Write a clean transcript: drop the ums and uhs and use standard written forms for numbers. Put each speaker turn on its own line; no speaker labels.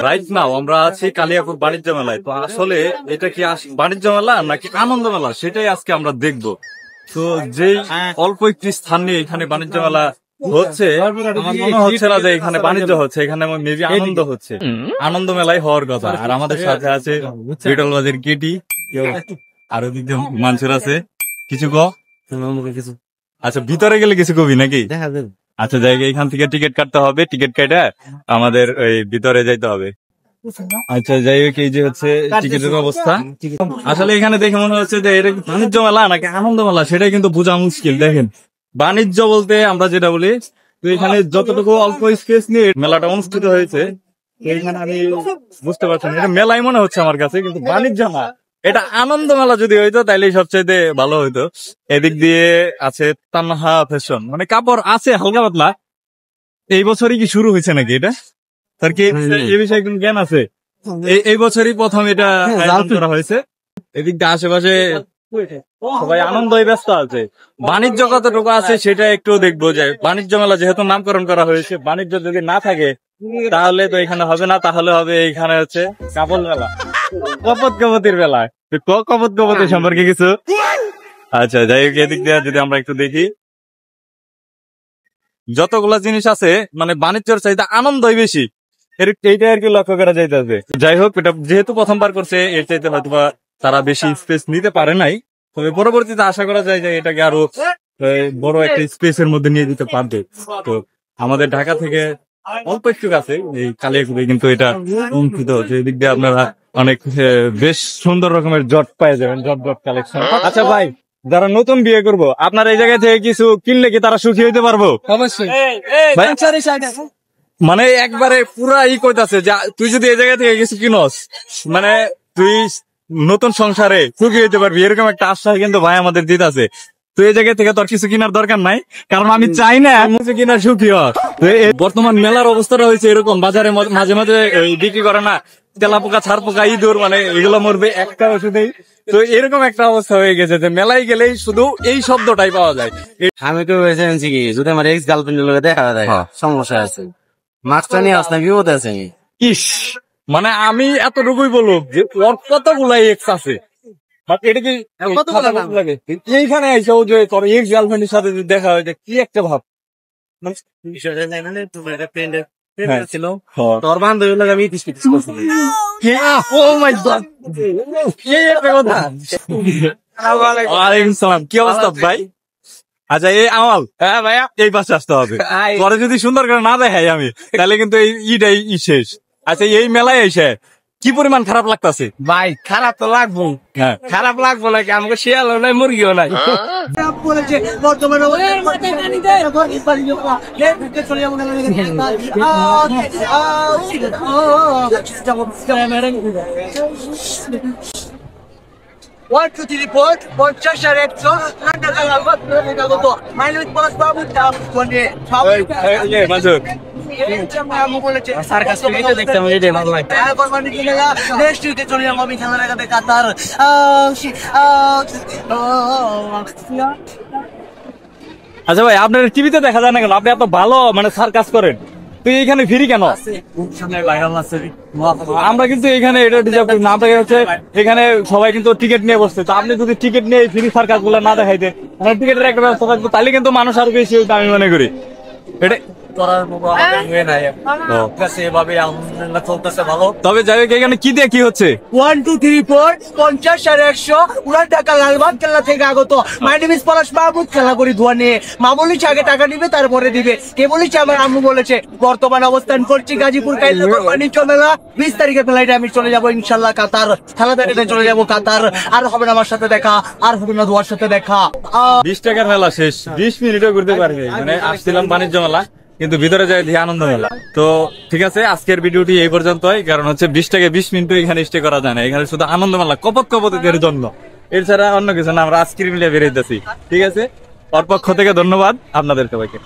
Right now আমরা আছি কালিয়াকৈর বাণিজ্য মেলায়। তো আসলে এটা কি বাণিজ্য মেলা নাকি আনন্দ মেলা সেটাই আজকে আমরা দেখবো। তো যে অল্প একটি স্থান নিয়ে এখানে বাণিজ্য মেলা হচ্ছে, আমার মনে হচ্ছে না যে এখানে বাণিজ্য হচ্ছে, এখানে মেবি আনন্দ হচ্ছে। আনন্দ মেলায় হওয়ার কথা। আর আমাদের সাথে আছে বিটলবাজার কেটি, আরো দিকে মানসুর আছে। কিছু কিছু আচ্ছা, ভিতরে গেলে কিছু কবি নাকি? আচ্ছা, জায়গা এখান থেকে টিকিট কাটতে হবে, টিকিট কেটে আমাদের ওই ভিতরে যাইতে হবে। আচ্ছা, যাই হোক, এই যে হচ্ছে টিকিটের অবস্থা। আসলে এখানে দেখে মনে হচ্ছে যে এটা বাণিজ্য মেলা নাকি আনন্দ মেলা সেটাই কিন্তু বোঝা মুশকিল। দেখেন, বাণিজ্য বলতে আমরা যেটা বলি, তো এখানে যতটুকু অল্প স্পেস নিয়ে মেলাটা অনুষ্ঠিত হয়েছে, এইখানে আমি বুঝতে পারছি না, এটা মেলাই মনে হচ্ছে আমার কাছে, কিন্তু বাণিজ্য না। এটা আনন্দ মেলা যদি হইতো তাইলে সবচাইতে ভালো হইতো। এদিক দিয়ে আছে তানহা ফ্যাশন, মানে কাপড় আছে হালকা পাতলা। এই বছরই কি শুরু হয়েছে নাকি এটা? তার কি এই বিষয়ে কোন জ্ঞান আছে? এই বছরই প্রথম এটা আয়োজন করা হয়েছে। এদিক দিয়ে আশেপাশে সবাই আনন্দই ব্যস্ত আছে। বাণিজ্য কতটুকু আছে সেটা একটু দেখবো। যে বাণিজ্য মেলা যেহেতু নামকরণ করা হয়েছে, বাণিজ্য যদি না থাকে তাহলে তো এখানে হবে না, তাহলে হবে এখানে হচ্ছে কাপড় মেলা, কপত কপতির মেলা। কপত কপতি সম্পর্কে কিছু? আচ্ছা, যাই হোক, এদিক দিয়ে যদি আমরা একটু দেখি, যতগুলা জিনিস আছে মানে বাণিজ্যের চাইতে আনন্দই বেশি, এইটা আর কি লক্ষ্য করা যাইতেছে। যাই হোক, এটা যেহেতু প্রথমবার করছে, এর চাইতে হয়তো তারা বেশি স্পেস নিতে পারে নাই, তবে পরবর্তীতে আশা করা যায় যে এটাকে আরো বড় একটা স্পেসের মধ্যে নিয়ে দিতে পারবে। তো আমাদের ঢাকা থেকে অল্প একটু কাছে এই কালিয়াকৈরে কিন্তু এটা অনুষ্ঠিত হচ্ছে। এদিক দিয়ে আপনারা অনেক বেশ সুন্দর রকমের জট পাই যাবেন, জট কালেকশন। আচ্ছা ভাই, যারা নতুন বিয়ে করবো, আপনার এই জায়গা থেকে কিছু কিনলে কি তারা সুখী হইতে পারবো? অবশ্যই। মানে একবারে পুরা কইতাছে যে তুই যদি এই জায়গা থেকে কিছু কিনস, মানে তুই নতুন সংসারে সুখী হইতে পারবি, এরকম একটা আশ্বাস কিন্তু ভাই আমাদের দিতেছে। তো এই জায়গা থেকে তোর কিছু কেনার দরকার নাই, কারণ আমি চাই না কিছু কিনার সুখী হয়। বর্তমান মেলার অবস্থাটা হয়েছে এরকম, বাজারে মাঝে মাঝে বিক্রি করে না তেলা পোকা, ছাড় পোকা, ইঁদুর, মানে এগুলো মরবে একটা ওষুধেই। তো এরকম একটা অবস্থা হয়ে গেছে যে মেলায় গেলেই শুধু এই শব্দটাই পাওয়া যায়।
আমি তো কি যদি আমার এক্স গার্লফ্রেন্ডের লোক দেখা যায় সমস্যা আছে, মাস্কটা নিয়ে আসলে বিপদ আছে।
ইস, মানে আমি এতটুকুই বলবো যে ওর কতগুলা এক্স আছে, এটা কি লাগে এইখানে এসে যে তোর এক্স গার্লফ্রেন্ডের সাথে দেখা হয়, কি একটা ভাব।
ছিল তোর বান্ধবী লোক আমি
কি অবস্থা ভাই? আচ্ছা, এই আমাল, হ্যাঁ ভাইয়া, এই পাশে আসতে হবে। পরে যদি সুন্দর করে না দেখাই আমি, তাহলে কিন্তু এই ইটাই শেষ। আচ্ছা, এই মেলায় এসে কি পরিমাণ খারাপ লাগতেছে
ভাই? খারাপ তো লাগবো, হ্যাঁ খারাপ লাগবো নাকি? আমাকে শিয়ালও নাই, মুরগিও নাই।
আচ্ছা ভাই, আপনার টিভিতে দেখা যায় না কেন? আপনি এত ভালো মানে সার্কাস করেন, তুই এখানে ফ্রি কেন? আমরা কিন্তু এখানে এটা না দেখা যাচ্ছে, এখানে সবাই কিন্তু টিকিট নিয়ে বসছে। তো আপনি যদি টিকিট নিয়ে ফ্রি সার্কাস গুলো না দেখাইতেন, মানে টিকিটের একটা ব্যবস্থা থাকতো, তাহলে কিন্তু মানুষ আরো বেশি হইতো আমি মনে করি। এটা তবে যাই হোক, এখানে কি দিয়ে কি হচ্ছে?
1 2 3 4 50 আর 100 উড়ান ঢাকা লালবাগ কেল্লা থেকে আগত মাই নেম ইজ পলাশ মাহমুদ। খেলা করি ধোয়া নিয়ে মা বলেছে আগে টাকা নিবে তারপরে দিবে। কে বলেছে? আমার আম্মু বলেছে। বর্তমান অবস্থান করছি গাজীপুর বাণিজ্য মেলা। 20 তারিখে ফ্লাইটে আমি চলে যাবো ইনশাল্লাহ কাতার। খেলা দেখতে চলে যাবো কাতার। আর হবে না আমার সাথে দেখা, আর হবে না ধোয়ার সাথে দেখা।
20 টাকার মেলা শেষ, 20 মিনিটও ঘুরতে পারবে। মানে আসছিলাম বাণিজ্য মেলা, কিন্তু ভিতরে যাই দিয়ে আনন্দ মেলা। তো ঠিক আছে, আজকের ভিডিওটি এই পর্যন্তই। কারণ হচ্ছে 20 টাকা 20 মিনিটও এখানে স্টে করা যায় না। এখানে শুধু আনন্দ মেলা, কপত কপতিদের জন্য, এছাড়া অন্য কিছু না। আমরা আজকের মিলে বেরোইতেছি। ঠিক আছে, ওর পক্ষ থেকে ধন্যবাদ আপনাদের সবাইকে।